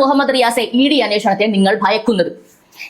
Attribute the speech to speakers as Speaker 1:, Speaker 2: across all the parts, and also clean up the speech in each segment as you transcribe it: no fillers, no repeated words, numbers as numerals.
Speaker 1: Muhammad റിയാസെ E D അന്വേഷണത്തെ നിങ്ങൾ ഭയക്കുന്നത്?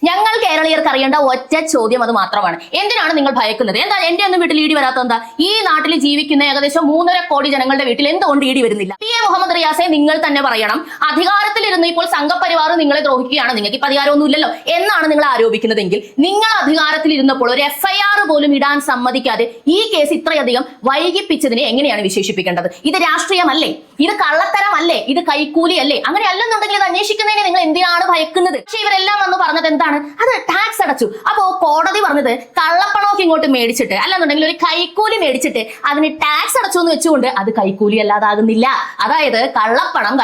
Speaker 1: ഞങ്ങൾ കേരളീയർക്ക് അറിയേണ്ട ഒറ്റ ചോദ്യം അത് മാത്രമാണ്. എന്തിനാണ് നിങ്ങൾ ഭയക്കുന്നത്? എന്താ എന്റെ ഒന്നും വീട്ടിൽ ഇ ഡി വരാത്ത എന്താ? ഈ നാട്ടിൽ ജീവിക്കുന്ന ഏകദേശം 3.5 കോടി ജനങ്ങളുടെ വീട്ടിൽ എന്തുകൊണ്ട് ഇ ഡി വരുന്നില്ല? പി എ മുഹമ്മദ് റിയാസെ നിങ്ങൾ തന്നെ പറയണം. അധികാരത്തിലിരുന്ന് ഇപ്പോൾ സംഘപരിവാർ നിങ്ങളെ ദ്രോഹിക്കുകയാണ്, നിങ്ങൾക്ക് ഇപ്പൊ അധികാരമൊന്നുമില്ലല്ലോ എന്നാണ് നിങ്ങൾ ആരോപിക്കുന്നതെങ്കിൽ, നിങ്ങൾ അധികാരത്തിലിരുന്നപ്പോൾ ഒരു FIR പോലും ഇടാൻ സമ്മതിക്കാതെ ഈ കേസ് ഇത്രയധികം വൈകിപ്പിച്ചതിനെ എങ്ങനെയാണ് വിശേഷിപ്പിക്കേണ്ടത്? ഇത് രാഷ്ട്രീയമല്ലേ? ഇത് കള്ളത്തരമല്ലേ? ഇത് കൈക്കൂലിയല്ലേ? അങ്ങനെ അല്ലെന്നുണ്ടെങ്കിൽ ഇത് അന്വേഷിക്കുന്നതിനെ നിങ്ങൾ എന്തിനാണ് ഭയക്കുന്നത്? പക്ഷെ ഇവരെല്ലാം വന്ന് പറഞ്ഞത് എന്താണ്? അത് ടാക്സ് അടച്ചു. അപ്പോ കോടതി പറഞ്ഞത് കള്ളപ്പണമൊക്കെ ഇങ്ങോട്ട് മേടിച്ചിട്ട്, അല്ലെന്നുണ്ടെങ്കിൽ ഒരു കൈക്കൂലി മേടിച്ചിട്ട് അതിന് ടാക്സ് അടച്ചു എന്ന് വെച്ചുകൊണ്ട് അത് കൈക്കൂലി അല്ലാതാകുന്നില്ല. അതായത് കള്ളപ്പണം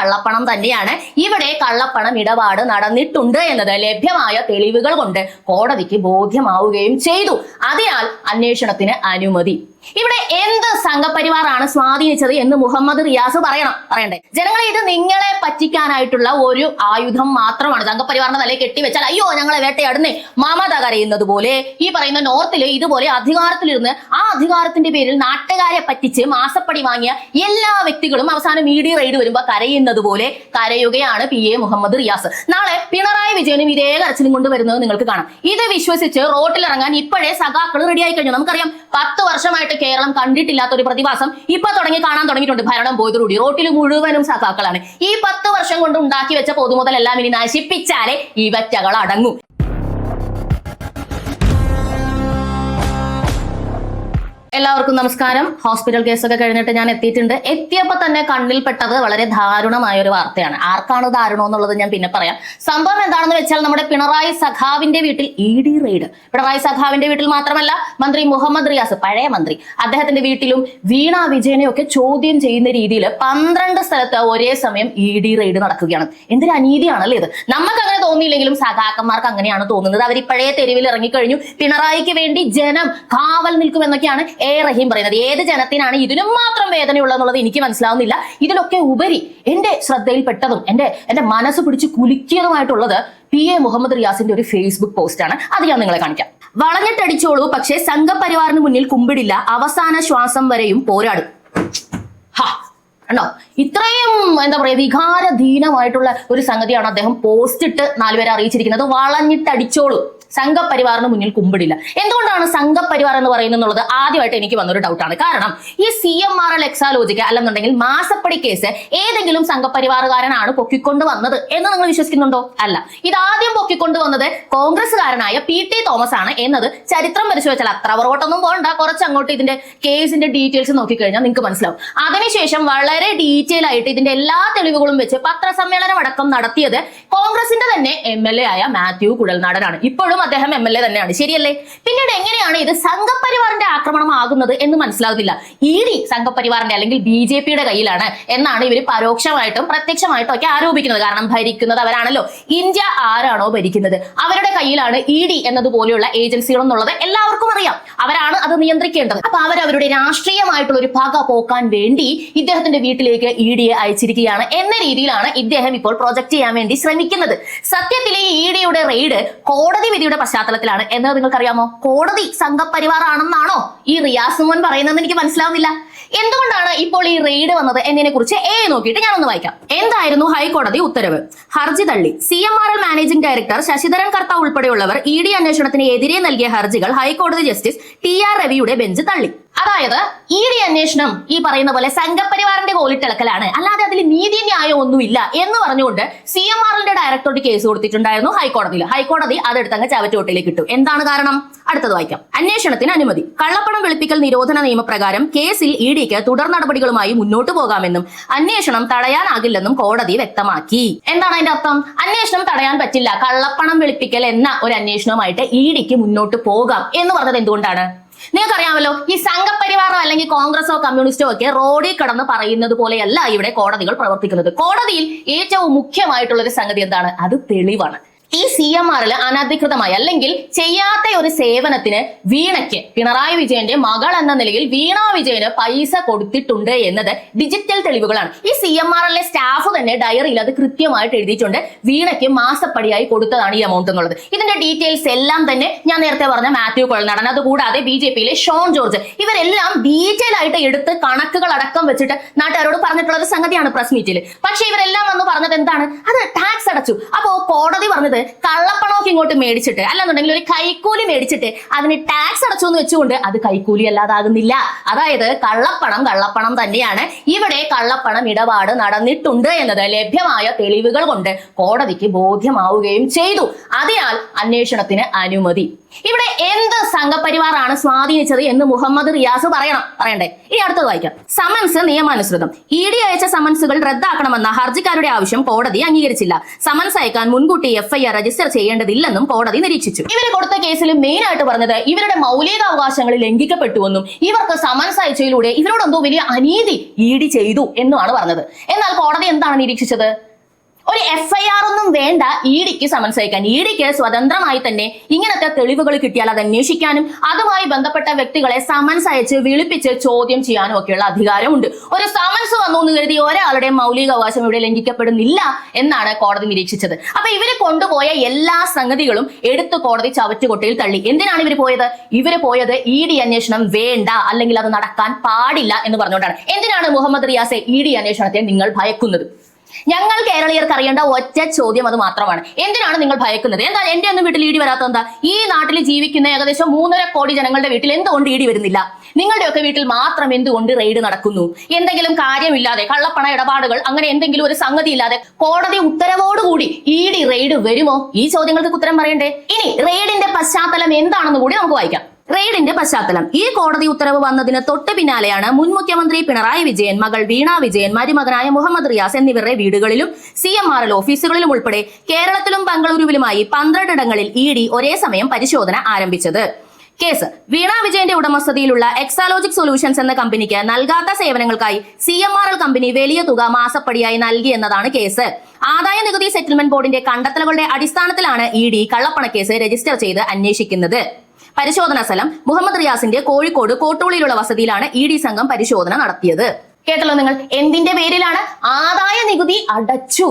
Speaker 1: തന്നെയാണ്. ഇവിടെ കള്ളപ്പണം ഇടപാട് നടന്നിട്ടുണ്ട് എന്നത് ലഭ്യമായ തെളിവുകൾ കൊണ്ട് കോടതിക്ക് ബോധ്യമാവുകയും ചെയ്തു. അതിനാൽ അന്വേഷണത്തിന് അനുമതി. ഇവിടെ എന്ത് സംഘപരിവാറാണ് സ്വാധീനിച്ചത് എന്ന് മുഹമ്മദ് റിയാസ് പറയണ്ടേ? ജനങ്ങളെ, ഇത് നിങ്ങളെ പറ്റിക്കാനായിട്ടുള്ള ഒരു ആയുധം മാത്രമാണ്. സംഘപരിവാറിന്റെ തലയിൽ കെട്ടിവെച്ചാൽ അയ്യോ ഞങ്ങളെ വേട്ടയാടുന്നേ മമത കരയുന്നത് പോലെ, ഈ പറയുന്ന നോർത്തില് ഇതുപോലെ അധികാരത്തിലിരുന്ന് ആ അധികാരത്തിന്റെ പേരിൽ നാട്ടുകാരെ പറ്റിച്ച് മാസപ്പടി വാങ്ങിയ എല്ലാ വ്യക്തികളും അവസാനം ഇ ഡി റെയ്ഡ് വരുമ്പോ കരയുന്നത് പോലെ കരയുകയാണ് പി എ മുഹമ്മദ് റിയാസ്. നാളെ പിണറായി വിജയനും ഇതേ കരച്ചിലും കൊണ്ട് വരുന്നത് നിങ്ങൾക്ക് കാണാം. ഇത് വിശ്വസിച്ച് റോട്ടിലിറങ്ങാൻ ഇപ്പോഴേ സഖാക്കൾ റെഡിയായി കഴിഞ്ഞു. നമുക്കറിയാം 10 വർഷമായിട്ട് കേരളം കണ്ടിട്ടില്ലാത്ത ഒരു പ്രതിഭാസം ഇപ്പൊ കാണാൻ തുടങ്ങിയിട്ടുണ്ട്. ഭരണം പോയതോടുകൂടി റോട്ടിൽ മുഴുവനും സഖാക്കളാണ്. ഈ 10 വർഷം കൊണ്ട് ഉണ്ടാക്കി വെച്ച പൊതുമുതൽ എല്ലാം ഇനി നശിപ്പിച്ചാലേ ഈ വറ്റകൾ അടങ്ങും. എല്ലാവർക്കും നമസ്കാരം. ഹോസ്പിറ്റൽ കേസൊക്കെ കഴിഞ്ഞിട്ട് ഞാൻ എത്തിയിട്ടുണ്ട്. എത്തിയപ്പോൾ തന്നെ കണ്ണിൽപ്പെട്ടത് വളരെ ദാരുണമായ ഒരു വാർത്തയാണ്. ആർക്കാണ് ദാരുണം എന്നുള്ളത് ഞാൻ പിന്നെ പറയാം. സംഭവം എന്താണെന്ന് വെച്ചാൽ, നമ്മുടെ പിണറായി സഖാവിന്റെ വീട്ടിൽ ഇ ഡി റെയ്ഡ്. പിണറായി സഖാവിന്റെ വീട്ടിൽ മാത്രമല്ല, മന്ത്രി മുഹമ്മദ് റിയാസ്, പഴയ മന്ത്രി, അദ്ദേഹത്തിന്റെ വീട്ടിലും വീണ വിജയനെയൊക്കെ ചോദ്യം ചെയ്യുന്ന രീതിയിൽ 12 സ്ഥലത്ത് ഒരേ സമയം ഇ ഡി റെയ്ഡ് നടക്കുകയാണ്. എന്തൊരു അനീതിയാണല്ലേ ഇത്? നമുക്ക് അങ്ങനെ തോന്നിയില്ലെങ്കിലും സഖാക്കന്മാർക്ക് അങ്ങനെയാണ് തോന്നുന്നത്. അവരിപ്പോഴേ തെരുവിൽ ഇറങ്ങിക്കഴിഞ്ഞു. പിണറായിക്ക് വേണ്ടി ജനം കാവൽ നിൽക്കുമെന്നൊക്കെയാണ് റഹീം പറയുന്നത്. ഏത് ജനത്തിനാണ് ഇതിനും മാത്രം വേദനയുള്ളതെന്നുള്ളത് എനിക്ക് മനസ്സിലാവുന്നില്ല. ഇതിലൊക്കെ ഉപരി എന്റെ ശ്രദ്ധയിൽപ്പെട്ടതും എന്റെ മനസ്സ് പിടിച്ച് കുലുക്കിയതുമായിട്ടുള്ളത് പി എ മുഹമ്മദ് റിയാസിന്റെ ഒരു ഫേസ്ബുക്ക് പോസ്റ്റാണ്. അത് ഞാൻ നിങ്ങളെ കാണിക്കാം. വളഞ്ഞിട്ടടിച്ചോളൂ, പക്ഷേ സംഘപരിവാറിന് മുന്നിൽ കുമ്പിടില്ല, അവസാന ശ്വാസം വരെയും പോരാടും. ണ്ടോ, ഇത്രയും എന്താ പറയാ വികാരധീനമായിട്ടുള്ള ഒരു സംഗതിയാണ് അദ്ദേഹം പോസ്റ്റ് ഇട്ട് 4 പേരെ അറിയിച്ചിരിക്കുന്നത്. വളഞ്ഞിട്ടടിച്ചോളൂ, സംഘപരിവാറിന് മുന്നിൽ കുമ്പിടില്ല. എന്തുകൊണ്ടാണ് സംഘപരിവാർ എന്ന് പറയുന്നത് ആദ്യമായിട്ട് എനിക്ക് വന്നൊരു ഡൗട്ടാണ്. കാരണം ഈ CMRL എക്സാലോജിക്ക് അല്ലെന്നുണ്ടെങ്കിൽ മാസപ്പടി കേസ് ഏതെങ്കിലും സംഘപരിവാറുകാരനാണ് പൊക്കിക്കൊണ്ട് വന്നത് എന്ന് നിങ്ങൾ വിശ്വസിക്കുന്നുണ്ടോ? അല്ല. ഇതാദ്യം പൊക്കിക്കൊണ്ട് വന്നത് കോൺഗ്രസ്സുകാരനായ PT തോമസ് ആണ് എന്നത് ചരിത്രം പരിശോധിച്ചാൽ, അത്ര പുറകോട്ടൊന്നും പോകണ്ട, കുറച്ച് അങ്ങോട്ട് ഇതിന്റെ കേസിന്റെ ഡീറ്റെയിൽസ് നോക്കിക്കഴിഞ്ഞാൽ നിങ്ങൾക്ക് മനസ്സിലാവും. അതിനുശേഷം വളരെ ഡീറ്റെയിൽ ആയിട്ട് ഇതിന്റെ എല്ലാ തെളിവുകളും വെച്ച് പത്രസമ്മേളനം അടക്കം നടത്തിയത് കോൺഗ്രസിന്റെ തന്നെ MLA ആയ മാത്യു കുഴൽനാടനാണ്. ഇപ്പോഴും അദ്ദേഹം MLA തന്നെയാണ്, ശരിയല്ലേ? പിന്നീട് എങ്ങനെയാണ് ഇത് സംഘപരിവാറിന്റെ ആക്രമണമാകുന്നത് എന്ന് മനസ്സിലാകുന്നില്ല. ഇ ഡി സംഘപരിവാറിന്റെ അല്ലെങ്കിൽ BJPയുടെ കയ്യിലാണ് എന്നാണ് ഇവർ പരോക്ഷമായിട്ടും പ്രത്യക്ഷമായിട്ടും ഒക്കെ ആരോപിക്കുന്നത്. കാരണം ഭരിക്കുന്നത് അവരാണല്ലോ. ഇന്ത്യ ആരാണോ ഭരിക്കുന്നത് അവരുടെ കയ്യിലാണ് ഇ ഡി എന്നതുപോലെയുള്ള ഏജൻസികൾ എന്നുള്ളത് എല്ലാവർക്കും അറിയാം. അവരാണ് അത് നിയന്ത്രിക്കേണ്ടത്. അപ്പൊ അവരവരുടെ രാഷ്ട്രീയമായിട്ടുള്ള ഒരു പക പോക്കാൻ വേണ്ടി ഇദ്ദേഹത്തിന്റെ വീട്ടിലേക്ക് ഇ ഡിയെ അയച്ചിരിക്കുകയാണ് എന്ന രീതിയിലാണ് ഇദ്ദേഹം ഇപ്പോൾ പ്രൊജക്ട് ചെയ്യാൻ വേണ്ടി ശ്രമിക്കുന്നത്. സത്യത്തിൽ ഈ ഇ ഡിയുടെ റെയ്ഡ് കോടതി വിധിയുടെ പശ്ചാത്തലത്തിലാണ് എന്നത് നിങ്ങൾക്കറിയാമോ? കോടതി സംഘപരിവാർ ആണെന്നാണോ ഈ റിയാസ് മോൻ പറയുന്നത്? എനിക്ക് മനസ്സിലാവുന്നില്ല. എന്തുകൊണ്ടാണ് ഇപ്പോൾ ഈ റെയ്ഡ് വന്നത് എന്നതിനെ കുറിച്ച് നോക്കിയിട്ട് ഞാനൊന്ന് വായിക്കാം. എന്തായിരുന്നു ഹൈക്കോടതി ഉത്തരവ്? ഹർജി തള്ളി. CMRL മാനേജിംഗ് ഡയറക്ടർ ശശിധരൻ കർത്ത ഉൾപ്പെടെയുള്ളവർ ഇ ഡി അന്വേഷണത്തിന് എതിരെ നൽകിയ ഹർജികൾ ഹൈക്കോടതി ജസ്റ്റിസ് TR രവിയുടെ ബെഞ്ച് തള്ളി. അതായത് ഇ ഡി അന്വേഷണം ഈ പറയുന്ന പോലെ സംഘപരിവാറിന്റെ കോലിട്ടിളക്കലാണ്, അല്ലാതെ അതിൽ നീതി ന്യായം ഒന്നുമില്ല എന്ന് പറഞ്ഞുകൊണ്ട് CMRLന്റെ ഡയറക്ടറോട് കേസ് കൊടുത്തിട്ടുണ്ടായിരുന്നു ഹൈക്കോടതിയിൽ. ഹൈക്കോടതി അതെടുത്തങ്ങ് ചവറ്റുകൊട്ടയിലേക്ക് ഇട്ടു. എന്താണ് കാരണം? അടുത്തത് വായിക്കാം. അന്വേഷണത്തിന് അനുമതി. കള്ളപ്പണം വെളുപ്പിക്കൽ നിരോധന നിയമപ്രകാരം കേസിൽ ഇ ഡിക്ക് തുടർ നടപടികളുമായി മുന്നോട്ട് പോകാമെന്നും അന്വേഷണം തടയാനാകില്ലെന്നും കോടതി വ്യക്തമാക്കി. എന്താണ് അതിന്റെ അർത്ഥം? അന്വേഷണം തടയാൻ പറ്റില്ല, കള്ളപ്പണം വെളുപ്പിക്കൽ എന്ന ഒരു അന്വേഷണവുമായിട്ട് ഇ ഡിക്ക് മുന്നോട്ട് പോകാം എന്ന് പറഞ്ഞത് എന്തുകൊണ്ടാണ്? നിങ്ങൾക്കറിയാമല്ലോ, ഈ സംഘപരിവാറോ അല്ലെങ്കിൽ കോൺഗ്രസോ കമ്മ്യൂണിസ്റ്റോ ഒക്കെ റോഡിൽ കടന്ന് പറയുന്നത് പോലെയല്ല ഇവിടെ കോടതികൾ പ്രവർത്തിക്കുന്നത്. കോടതിയിൽ ഏറ്റവും മുഖ്യമായിട്ടുള്ള ഒരു സംഗതി എന്താണ്? അത് തെളിവാണ്. ഈ CMR അനധികൃതമായി അല്ലെങ്കിൽ ചെയ്യാത്ത ഒരു സേവനത്തിന് വീണയ്ക്ക് പിണറായി വിജയന്റെ മകൾ എന്ന നിലയിൽ വീണ വിജയന് പൈസ കൊടുത്തിട്ടുണ്ട് എന്നത് ഡിജിറ്റൽ തെളിവുകളാണ്. ഈ CMR സ്റ്റാഫ് തന്നെ ഡയറിയിൽ അത് കൃത്യമായിട്ട് എഴുതിയിട്ടുണ്ട്. വീണയ്ക്ക് മാസപ്പടിയായി കൊടുത്തതാണ് ഈ എമൗണ്ട് എന്നുള്ളത്. ഇതിന്റെ ഡീറ്റെയിൽസ് എല്ലാം തന്നെ ഞാൻ നേരത്തെ പറഞ്ഞ മാത്യു കൊഴൽനാടൻ, അതുകൂടാതെ BJP-യിലെ ഷോൺ ജോർജ്, ഇവരെല്ലാം ഡീറ്റെയിൽ ആയിട്ട് എടുത്ത് കണക്കുകൾ അടക്കം വെച്ചിട്ട് നാട്ടുകാരോട് പറഞ്ഞിട്ടുള്ള ഒരു സംഗതിയാണ് പ്രസ് മീറ്റിൽ. പക്ഷെ ഇവരെല്ലാം വന്ന് പറഞ്ഞത് എന്താണ്? അത് ടാക്സ് അടച്ചു. അപ്പോ കോടതി പറഞ്ഞത് കള്ളപ്പണമൊക്കെ ഇങ്ങോട്ട് മേടിച്ചിട്ട് അല്ലെന്നുണ്ടെങ്കിൽ ഒരു കൈക്കൂലി മേടിച്ചിട്ട് അതിന് ടാക്സ് അടച്ചു എന്ന് വെച്ചുകൊണ്ട് അത് കൈക്കൂലി അല്ലാതാകുന്നില്ല. അതായത് കള്ളപ്പണം തന്നെയാണ്. ഇവിടെ കള്ളപ്പണം ഇടപാട് നടന്നിട്ടുണ്ട് എന്നത് ലഭ്യമായ തെളിവുകൾ കൊണ്ട് കോടതിക്ക് ബോധ്യമാവുകയും ചെയ്തു. അതിനാൽ അന്വേഷണത്തിന് അനുമതി. ഇവിടെ എന്ത് സംഘപരിവാറാണ് സ്വാധീനിച്ചത് എന്ന് മുഹമ്മദ് റിയാസ് പറയണ്ടേ? ഇനി അടുത്തത് വായിക്കാം. സമൻസ് നിയമാനുസൃതം. ED അയച്ച സമൻസുകൾ റദ്ദാക്കണമെന്ന ഹർജിക്കാരുടെ ആവശ്യം കോടതി അംഗീകരിച്ചില്ല. സമൻസ് അയക്കാൻ മുൻകൂട്ടി FIR രജിസ്റ്റർ ചെയ്യേണ്ടതില്ലെന്നും കോടതി നിരീക്ഷിച്ചു. ഇവര് കൊടുത്ത കേസിൽ മെയിൻ ആയിട്ട് പറഞ്ഞത് ഇവരുടെ മൗലികാവകാശങ്ങൾ ലംഘിക്കപ്പെട്ടുവെന്നും ഇവർക്ക് സമൻസ് അയച്ചതിലൂടെ ഇവരോടെന്തോ വലിയ അനീതി ED ചെയ്തു എന്നുമാണ് പറഞ്ഞത്. എന്നാൽ കോടതി എന്താണ് നിരീക്ഷിച്ചത്? ഒരു FIR ഒന്നും വേണ്ട EDക്ക് സമൻസ് അയക്കാൻ. EDക്ക് സ്വതന്ത്രമായി തന്നെ ഇങ്ങനത്തെ തെളിവുകൾ കിട്ടിയാൽ അത് അന്വേഷിക്കാനും അതുമായി ബന്ധപ്പെട്ട വ്യക്തികളെ സമൻസ് അയച്ച് വിളിപ്പിച്ച് ചോദ്യം ചെയ്യാനും ഒക്കെയുള്ള അധികാരമുണ്ട്. ഒരു സമൻസ് വന്നു എന്ന് കരുതി ഒരാളുടെ മൗലികാവകാശം ഇവിടെ ലംഘിക്കപ്പെടുന്നില്ല എന്നാണ് കോടതി നിരീക്ഷിച്ചത്. അപ്പൊ ഇവര് കൊണ്ടുപോയ എല്ലാ സംഗതികളും എടുത്ത് കോടതി ചവറ്റുകൊട്ടയിൽ തള്ളി. എന്തിനാണ് ഇവർ പോയത്? ഇവര് പോയത് ED അന്വേഷണം വേണ്ട, അല്ലെങ്കിൽ അത് നടക്കാൻ പാടില്ല എന്ന് പറഞ്ഞുകൊണ്ടാണ്. എന്തിനാണ് മുഹമ്മദ് റിയാസെ ED അന്വേഷണത്തെ നിങ്ങൾ ഭയക്കുന്നത്? ഞങ്ങൾ കേരളീയർക്ക് അറിയേണ്ട ഒറ്റ ചോദ്യം അത് മാത്രമാണ്. എന്തിനാണ് നിങ്ങൾ ഭയക്കുന്നത്? എന്താ എന്റെ ഒന്നും വീട്ടിൽ ED വരാത്ത എന്താ? ഈ നാട്ടിൽ ജീവിക്കുന്ന ഏകദേശം 3.5 കോടി ജനങ്ങളുടെ വീട്ടിൽ എന്തുകൊണ്ട് ED വരുന്നില്ല? നിങ്ങളുടെയൊക്കെ വീട്ടിൽ മാത്രം എന്തുകൊണ്ട് റെയ്ഡ് നടക്കുന്നു? എന്തെങ്കിലും കാര്യമില്ലാതെ കള്ളപ്പണ ഇടപാടുകൾ അങ്ങനെ എന്തെങ്കിലും ഒരു സംഗതി ഇല്ലാതെ കോടതി ഉത്തരവോടുകൂടി ED റെയ്ഡ് വരുമോ? ഈ ചോദ്യങ്ങൾക്ക് ഉത്തരം പറയണ്ടേ? ഇനി റെയ്ഡിന്റെ പശ്ചാത്തലം എന്താണെന്ന് കൂടി നമുക്ക് വായിക്കാം. റെയ്ഡിന്റെ പശ്ചാത്തലം. ഈ കോടതി ഉത്തരവ് വന്നതിന് തൊട്ട് പിന്നാലെയാണ് മുൻ മുഖ്യമന്ത്രി പിണറായി വിജയൻ, മകൾ വീണ വിജയൻ, മരുമകനായ മുഹമ്മദ് റിയാസ് എന്നിവരുടെ വീടുകളിലും CMR ഓഫീസുകളിലും ഉൾപ്പെടെ കേരളത്തിലും ബംഗളൂരുവിലുമായി 12 ഇടങ്ങളിൽ ED ഒരേ സമയം പരിശോധന ആരംഭിച്ചത്. കേസ്: വീണ വിജയന്റെ ഉടമസ്ഥതയിലുള്ള എക്സാലോജിക് സൊല്യൂഷൻസ് എന്ന കമ്പനിക്ക് നൽകാത്ത സേവനങ്ങൾക്കായി CMRL കമ്പനി വലിയ തുക മാസപ്പടിയായി നൽകി എന്നതാണ് കേസ്. ആദായ നികുതി സെറ്റിൽമെന്റ് ബോർഡിന്റെ കണ്ടെത്തലുകളുടെ അടിസ്ഥാനത്തിലാണ് ED കള്ളപ്പണക്കേസ് രജിസ്റ്റർ ചെയ്ത് അന്വേഷിക്കുന്നത്. പരിശോധനാ സ്ഥലം: മുഹമ്മദ് റിയാസിന്റെ കോഴിക്കോട് കോട്ടൂളിയിലുള്ള വസതിയിലാണ് ED സംഘം പരിശോധന നടത്തിയത്. കേട്ടല്ലോ നിങ്ങൾ? എന്തിന്റെ പേരിലാണ്? ആദായ നികുതി അടച്ചു.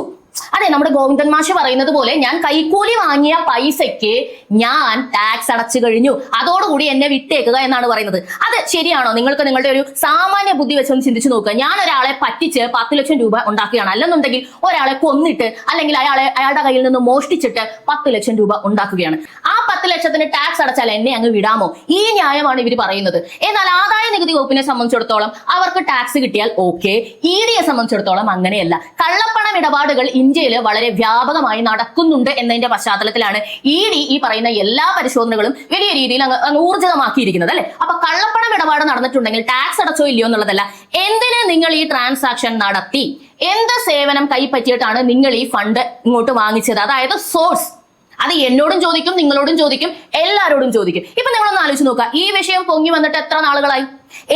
Speaker 1: അതെ, നമ്മുടെ ഗോവിന്ദൻ മാഷ് പറയുന്നത് പോലെ ഞാൻ കൈക്കൂലി വാങ്ങിയ പൈസയ്ക്ക് ഞാൻ ടാക്സ് അടച്ചു കഴിഞ്ഞു, അതോടുകൂടി എന്നെ വിട്ടേക്കുക എന്നാണ് പറയുന്നത്. അത് ശരിയാണോ? നിങ്ങൾക്ക് നിങ്ങളുടെ ഒരു സാമാന്യ ബുദ്ധി വെച്ചൊന്ന് ചിന്തിച്ചു നോക്കുക. ഞാൻ ഒരാളെ പറ്റിച്ച് 10 ലക്ഷം രൂപ ഉണ്ടാക്കുകയാണ്, അല്ലെന്നുണ്ടെങ്കിൽ ഒരാളെ കൊന്നിട്ട് അല്ലെങ്കിൽ അയാളുടെ കയ്യിൽ നിന്ന് മോഷ്ടിച്ചിട്ട് 10 ലക്ഷം രൂപ ഉണ്ടാക്കുകയാണ്. ആ 10 ലക്ഷത്തിന് ടാക്സ് അടച്ചാൽ എന്നെ അങ്ങ് വിടാമോ? ഈ ന്യായമാണ് ഇവർ പറയുന്നത്. എന്നാൽ ആദായ നികുതി വകുപ്പിനെ സംബന്ധിച്ചിടത്തോളം അവർക്ക് ടാക്സ് കിട്ടിയാൽ ഓക്കെ. EDയെ സംബന്ധിച്ചിടത്തോളം അങ്ങനെയല്ല. കള്ളപ്പണം ഇടപാടുകൾ ഇന്ത്യയിൽ വളരെ വ്യാപകമായി നടക്കുന്നുണ്ട് എന്നതിന്റെ പശ്ചാത്തലത്തിലാണ് ED ഈ പറയുന്ന എല്ലാ പരിശോധനകളും വലിയ രീതിയിൽ അങ്ങ് ഊർജിതമാക്കിയിരിക്കുന്നത്, അല്ലെ? അപ്പൊ കള്ളപ്പണം ഇടപാട് നടന്നിട്ടുണ്ടെങ്കിൽ ടാക്സ് അടച്ചോ ഇല്ലയോ എന്നുള്ളതല്ല, എന്തിന് നിങ്ങൾ ഈ ട്രാൻസാക്ഷൻ നടത്തി, എന്ത് സേവനം കൈപ്പറ്റിയിട്ടാണ് നിങ്ങൾ ഈ ഫണ്ട് ഇങ്ങോട്ട് വാങ്ങിച്ചത്, അതായത് സോഴ്സ്. അത് എന്നോടും ചോദിക്കും, നിങ്ങളോടും ചോദിക്കും, എല്ലാരോടും ചോദിക്കും. ഇപ്പൊ നിങ്ങളൊന്ന് ആലോചിച്ച് നോക്കുക, ഈ വിഷയം പൊങ്ങി വന്നിട്ട് എത്ര നാളുകളായി?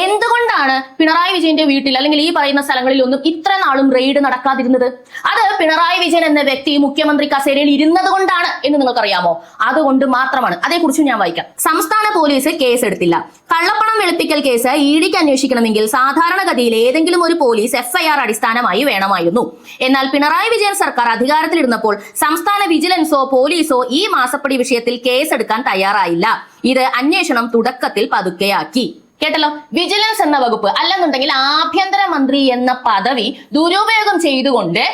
Speaker 1: എന്തുകൊണ്ടാണ് പിണറായി വിജയന്റെ വീട്ടിൽ അല്ലെങ്കിൽ ഈ പറയുന്ന സ്ഥലങ്ങളിലൊന്നും ഇത്ര നാളും റെയ്ഡ് നടക്കാതിരുന്നത്? അത് പിണറായി വിജയൻ എന്ന വ്യക്തി മുഖ്യമന്ത്രി കസേരയിൽ ഇരുന്നത് കൊണ്ടാണ് എന്ന് നിങ്ങൾക്കറിയാമോ? അതുകൊണ്ട് മാത്രമാണ്. അതേക്കുറിച്ച് ഞാൻ വായിക്കാം. സംസ്ഥാന പോലീസ് കേസെടുത്തില്ല. കള്ളപ്പണം വെളുപ്പിക്കൽ കേസ് EDക്ക് അന്വേഷിക്കണമെങ്കിൽ സാധാരണഗതിയിൽ ഏതെങ്കിലും ഒരു പോലീസ് FIR അടിസ്ഥാനമായി വേണമായിരുന്നു. എന്നാൽ പിണറായി വിജയൻ സർക്കാർ അധികാരത്തിലിരുന്നപ്പോൾ സംസ്ഥാന വിജിലൻസോ പോലീസോ ഈ മാസപ്പടി വിഷയത്തിൽ കേസെടുക്കാൻ തയ്യാറായില്ല. ഇത് അന്വേഷണം തുടക്കത്തിൽ പതുക്കെയാക്കി. കേട്ടല്ലോ? വിജിലൻസ് എന്ന വകുപ്പ് അല്ലെന്നുണ്ടെങ്കിൽ ആഭ്യന്തരമന്ത്രി എന്ന പദവി ദുരുപയോഗം ചെയ്തുകൊണ്ട്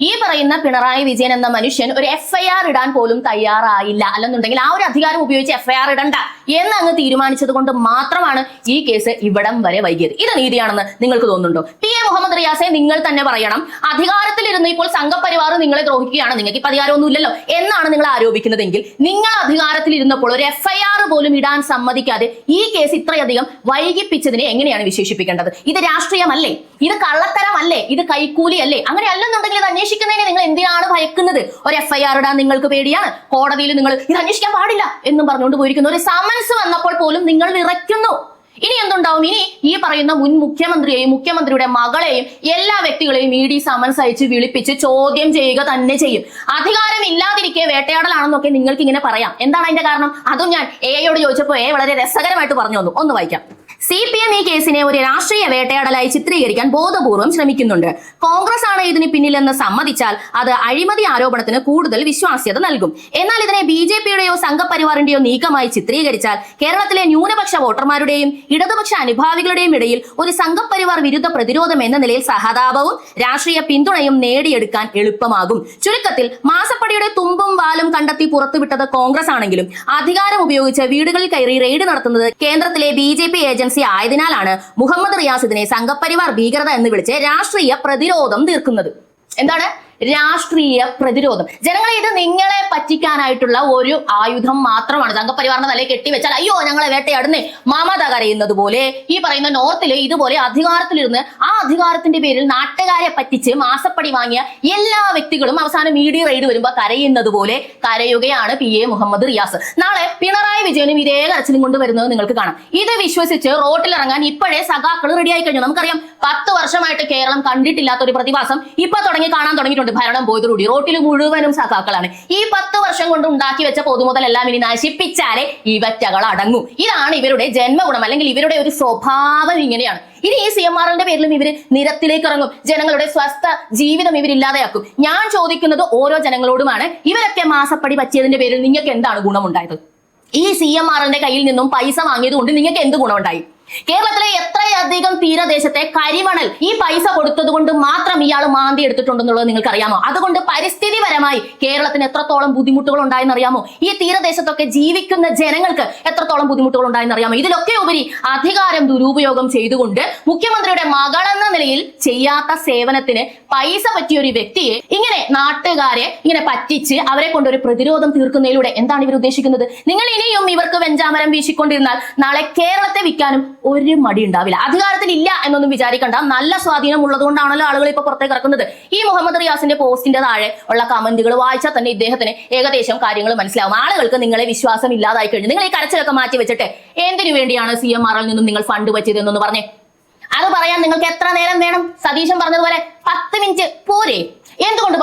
Speaker 1: ഈ പറയുന്ന പിണറായി വിജയൻ എന്ന മനുഷ്യൻ ഒരു FIR ഇടാൻ പോലും തയ്യാറായില്ല. അല്ലെന്നുണ്ടെങ്കിൽ ആ ഒരു അധികാരം ഉപയോഗിച്ച് FIR ഇടണ്ട എന്ന് അങ്ങ് തീരുമാനിച്ചത് കൊണ്ട് മാത്രമാണ് ഈ കേസ് ഇവിടം വരെ വൈകിയത്. ഇത് നീതിയാണെന്ന് നിങ്ങൾക്ക് തോന്നുന്നുണ്ടോ? PA മുഹമ്മദ് റിയാസെ, നിങ്ങൾ തന്നെ പറയണം. അധികാരത്തിലിരുന്ന് ഇപ്പോൾ സംഘപരിവാർ നിങ്ങളെ ദ്രോഹിക്കുകയാണ്, നിങ്ങൾക്ക് ഇപ്പൊ അധികാരമൊന്നുമില്ലല്ലോ എന്നാണ് നിങ്ങൾ ആരോപിക്കുന്നതെങ്കിൽ, നിങ്ങൾ അധികാരത്തിലിരുന്നപ്പോൾ ഒരു FIR പോലും ഇടാൻ സമ്മതിക്കാതെ ഈ കേസ് ഇത്രയധികം വൈകിപ്പിച്ചതിനെ എങ്ങനെയാണ് വിശേഷിപ്പിക്കേണ്ടത്? ഇത് രാഷ്ട്രീയമല്ലേ? ഇത് കള്ളത്തരമല്ലേ? ഇത് കൈക്കൂലിയല്ലേ? അങ്ങനെ അല്ലെന്നുണ്ടെങ്കിൽ ഇത് അന്വേഷിക്കുന്നതിനെ നിങ്ങൾ എന്തിനാണ് ഭയക്കുന്നത്? ഒരു FIR ഇടാൻ നിങ്ങൾക്ക് പേടിയാണ്. കോടതിയിൽ നിങ്ങൾ ഇത് അന്വേഷിക്കാൻ പാടില്ല എന്നും പറഞ്ഞുകൊണ്ട് പോയിരിക്കുന്നു. ഒരു സമൻസ് വന്നപ്പോൾ പോലും നിങ്ങൾ വിറയ്ക്കുന്നു. ഇനി എന്തുണ്ടാവും? ഇനി ഈ പറയുന്ന മുൻ മുഖ്യമന്ത്രിയെയും മുഖ്യമന്ത്രിയുടെ മകളെയും എല്ലാ വ്യക്തികളെയും ഇ ഡി സമൻസ് അയച്ച് വിളിപ്പിച്ച് ചോദ്യം ചെയ്യുക തന്നെ ചെയ്യും. അധികാരം ഇല്ലാതിരിക്കെ വേട്ടയാടലാണെന്നൊക്കെ നിങ്ങൾക്ക് ഇങ്ങനെ പറയാം. എന്താണ് അതിന്റെ കാരണം? അതും ഞാൻ എയോട് ചോദിച്ചപ്പോൾ വളരെ രസകരമായിട്ട് പറഞ്ഞു തന്നു. ഒന്ന് വായിക്കാം. CPM ഈ കേസിനെ ഒരു രാഷ്ട്രീയ വേട്ടയാടലായി ചിത്രീകരിക്കാൻ ബോധപൂർവം ശ്രമിക്കുന്നുണ്ട്. കോൺഗ്രസ് ആണ് ഇതിന് പിന്നിലെന്ന് സമ്മതിച്ചാൽ അത് അഴിമതി ആരോപണത്തിന് കൂടുതൽ വിശ്വാസ്യത നൽകും. എന്നാൽ ഇതിനെ BJPയുടെയോ സംഘപരിവാറിന്റെയോ നീക്കമായി ചിത്രീകരിച്ചാൽ കേരളത്തിലെ ന്യൂനപക്ഷ വോട്ടർമാരുടെയും ഇടതുപക്ഷ അനുഭാവികളുടെയും ഇടയിൽ ഒരു സംഘപരിവാർ വിരുദ്ധ പ്രതിരോധം എന്ന നിലയിൽ സഹതാപവും രാഷ്ട്രീയ പിന്തുണയും നേടിയെടുക്കാൻ എളുപ്പമാകും. ചുരുക്കത്തിൽ മാസപ്പടിയുടെ തുമ്പും വാലും കണ്ടെത്തി പുറത്തുവിട്ടത് കോൺഗ്രസ് ആണെങ്കിലും അധികാരം ഉപയോഗിച്ച് വീടുകളിൽ കയറി റെയ്ഡ് നടത്തുന്നത് കേന്ദ്രത്തിലെ BJP ഏജൻസി ആയതിനാലാണ് മുഹമ്മദ് റിയാസ് ഇതിനെ സംഘപരിവാർ ഭീകരത എന്ന് വിളിച്ച് രാഷ്ട്രീയ പ്രതിരോധം തീർക്കുന്നത്. എന്താണ്? രാഷ്ട്രീയ പ്രതിരോധം. ജനങ്ങളെ, ഇത് നിങ്ങളെ പറ്റിക്കാനായിട്ടുള്ള ഒരു ആയുധം മാത്രമാണ്. സംഘപരിവാറിന്റെ തലയിൽ കെട്ടിവെച്ചാൽ അയ്യോ ഞങ്ങളെ വേട്ടയാടുന്നേ മമത കരയുന്നത് പോലെ ഈ പറയുന്ന നോർത്തില് ഇതുപോലെ അധികാരത്തിലിരുന്ന് ആ അധികാരത്തിന്റെ പേരിൽ നാട്ടുകാരെ പറ്റിച്ച് മാസപ്പടി വാങ്ങിയ എല്ലാ വ്യക്തികളും അവസാനം മീഡിയ റെയ്ഡ് വരുമ്പോൾ കരയുന്നത് പോലെ കരയുകയാണ് PA മുഹമ്മദ് റിയാസ്. നാളെ പിണറായി വിജയനും ഇതേ കരച്ചിലും കൊണ്ട് വരുന്നത് നിങ്ങൾക്ക് കാണാം. ഇത് വിശ്വസിച്ച് റോട്ടിലിറങ്ങാൻ ഇപ്പോഴേ സഖാക്കൾ റെഡിയായി കഴിഞ്ഞു. നമുക്കറിയാം 10 വർഷമായിട്ട് കേരളം കണ്ടിട്ടില്ലാത്ത ഒരു പ്രതിഭാസം ഇപ്പൊ കാണാൻ തുടങ്ങിയിട്ടുണ്ട്. ഭരണം പോയതോടുകൂടി റോട്ടിൽ മുഴുവനും സഖാക്കളാണ്. ഈ 10 വർഷം കൊണ്ട് ഉണ്ടാക്കി വെച്ച പൊതുമുതൽ എല്ലാം ഇനി നശിപ്പിച്ചാലേ ഇവറ്റകൾ അടങ്ങൂ. ഇതാണ് ഇവരുടെ ജന്മഗുണം, അല്ലെങ്കിൽ ഇവരുടെ ഒരു സ്വഭാവം ഇങ്ങനെയാണ്. ഇനി ഈ CMRന്റെ പേരിലും ഇവര് നിരത്തിലേക്ക് ഇറങ്ങും. ജനങ്ങളുടെ സ്വസ്ഥ ജീവിതം ഇവരില്ലാതെയാക്കും. ഞാൻ ചോദിക്കുന്നത് ഓരോ ജനങ്ങളോടുമാണ്. ഇവരൊക്കെ മാസപ്പടി പറ്റിയതിന്റെ പേരിൽ നിങ്ങൾക്ക് എന്താണ് ഗുണമുണ്ടായത്? ഈ CMRന്റെ കയ്യിൽ നിന്നും പൈസ വാങ്ങിയത് കൊണ്ട് നിങ്ങൾക്ക് എന്ത് ഗുണമുണ്ടായി? കേരളത്തിലെ എത്രയധികം തീരദേശത്തെ കരിമണൽ ഈ പൈസ കൊടുത്തത് കൊണ്ട് മാത്രം ഇയാൾ മാന്തി എടുത്തിട്ടുണ്ടെന്നുള്ളത് നിങ്ങൾക്ക് അറിയാമോ? അതുകൊണ്ട് പരിസ്ഥിതിപരമായി കേരളത്തിന് എത്രത്തോളം ബുദ്ധിമുട്ടുകൾ ഉണ്ടായെന്ന് അറിയാമോ? ഈ തീരദേശത്തൊക്കെ ജീവിക്കുന്ന ജനങ്ങൾക്ക് എത്രത്തോളം ബുദ്ധിമുട്ടുകൾ ഉണ്ടായെന്ന് അറിയാമോ? ഇതിലൊക്കെ ഉപരി അധികാരം ദുരുപയോഗം ചെയ്തുകൊണ്ട് മുഖ്യമന്ത്രിയുടെ മകളെന്ന നിലയിൽ ചെയ്യാത്ത സേവനത്തിന് പൈസ പറ്റിയ ഒരു വ്യക്തിയെ ഇങ്ങനെ നാട്ടുകാരെ ഇങ്ങനെ പറ്റിച്ച് അവരെ കൊണ്ട് ഒരു പ്രതിരോധം തീർക്കുന്നതിലൂടെ എന്താണ് ഇവർ ഉദ്ദേശിക്കുന്നത്? നിങ്ങൾ ഇനിയും ഇവർക്ക് വെഞ്ചാമരം വീശിക്കൊണ്ടിരുന്നാൽ നാളെ കേരളത്തെ വിൽക്കാനും ഒരു മടി ഉണ്ടാവില്ല. അധികാരത്തിൽ ഇല്ല എന്നൊന്നും വിചാരിക്കണ്ട. നല്ല സ്വാധീനം ഉള്ളതുകൊണ്ടാണല്ലോ ആളുകൾ ഇപ്പൊ പുറത്തേക്ക് ഇറക്കുന്നത്. ഈ മുഹമ്മദ് റിയാസിന്റെ പോസ്റ്റിന്റെ താഴെ ഉള്ള കമന്റുകൾ വായിച്ചാൽ തന്നെ ഇദ്ദേഹത്തിന് ഏകദേശം കാര്യങ്ങൾ മനസ്സിലാവും. ആളുകൾക്ക് നിങ്ങളെ വിശ്വാസം ഇല്ലാതായി കഴിഞ്ഞു. നിങ്ങൾ ഈ കരച്ചിലൊക്കെ മാറ്റി വെച്ചിട്ട് എന്തിനു വേണ്ടിയാണ് CMRൽ നിന്നും നിങ്ങൾ ഫണ്ട് വെച്ചത് എന്നൊന്ന് പറഞ്ഞേ. അത് പറയാൻ നിങ്ങൾക്ക് എത്ര നേരം വേണം? സതീശൻ പറഞ്ഞതുപോലെ 10 മിനിറ്റ് പോരെ? എന്തുകൊണ്ട്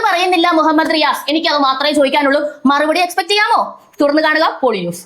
Speaker 1: പറയുന്നില്ല മുഹമ്മദ് റിയാസ്? എനിക്കത് മാത്രമേ ചോദിക്കാനുള്ളൂ. മറുപടി എക്സ്പെക്ട് ചെയ്യാമോ? തുടർന്ന് കാണുക പോളി ന്യൂസ്.